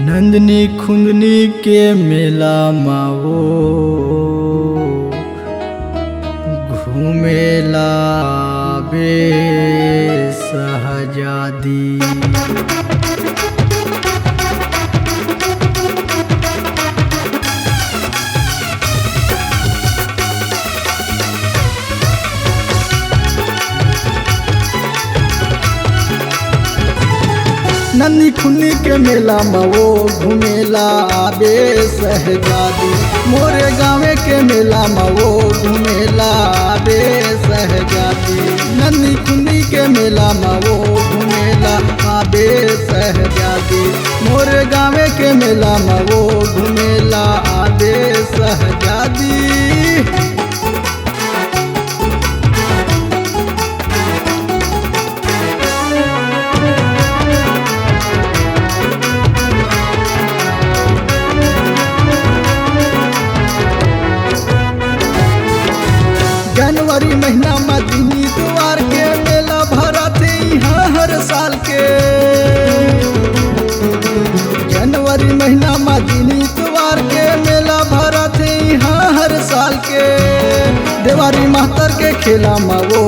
नंदनी खुंदनी के मेला माओ घूमेला बे सहजादी। नन्ही खुन्नी के मेला में वो घूमेला आबे सहजादी। मोरे गाँवे के मेला में वो घूमेला आबे सहजादी। नन्ही खुन्नी के मेला में वो घूमेला आबे सहजादी। मोरे गाँवे के मेला में वो घूमेला आबे सहजादी। जनवरी महीना में दीनी द्वार के मेला भरा थे यहाँ हर साल के। जनवरी महीना में दीनी द्वार के मेला भरा थे यहाँ हर साल के। देवारी मातर के खेला में वो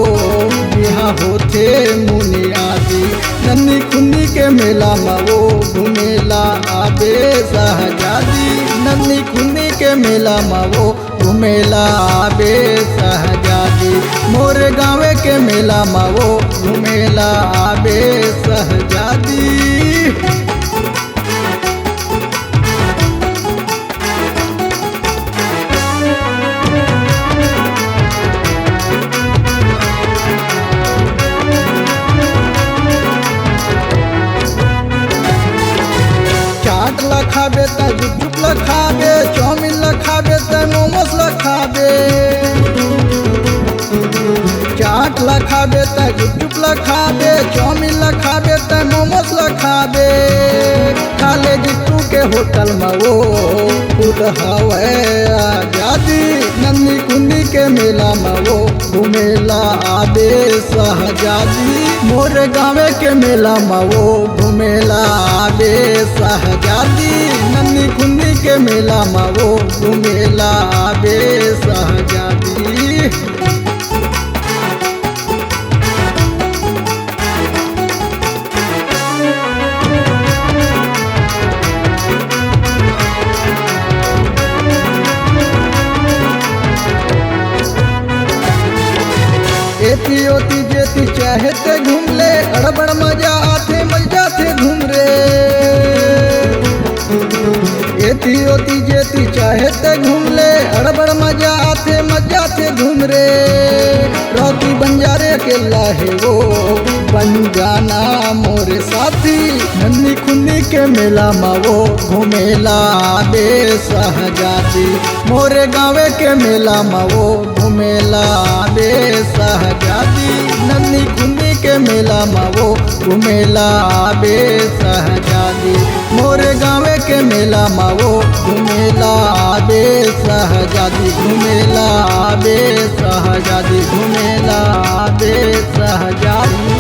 यहाँ होते मुनियादी। नन्ही खुन्नी के मेला में वो घूमेला आबे सहजादी। नन्ही खुन्नी के मेला में वो घूमेला आबे सहजादी। मोरे गाँवे के मेला में वो घूमेला आबे सहजादी। चाट लखाबे त गुपचुप लखाबे, चाउमीन लखाबे त मोमोस लखाबे। चाट लखाबे त गुपचुप लखाबे, चाउमीन लखाबे त मोमोस लखाबे। खाले जिट्टू के होटल में वो खुद हवे आजादी। नन्ही खुन्नी के मेला में वो घूमेला आबे सहजादी। मोरे गाँवे के मेला में वो घूमेला आबे सहजादी। नन्ही खुन्नी के मेला में वो घूमेला आबे सहजादी। एती ओती जेती चाहे ते घूम ले, अड़बड़ मजा आते मजा थे घूम रे। एती ओती जेती चाहे ते घूम ले, अड़बड़ मजा आते मजा थे घूम रे। रोटी बंजारे के लाहे वो बन जाना मोरे साथी। नन्ही खुन्नी के मेला में वो घूमेला आबे सहजादी। मोरे गाँवे के मेला में वो घूमेला आबे सहजादी। नन्ही खुन्नी के मेला में वो घूमेला आबे सहजादी। मोरे गाँवे के मेला में वो घूमेला आबे सहजादी। घूमेला आबे सहजादी। घूमेला आबे सहजादी।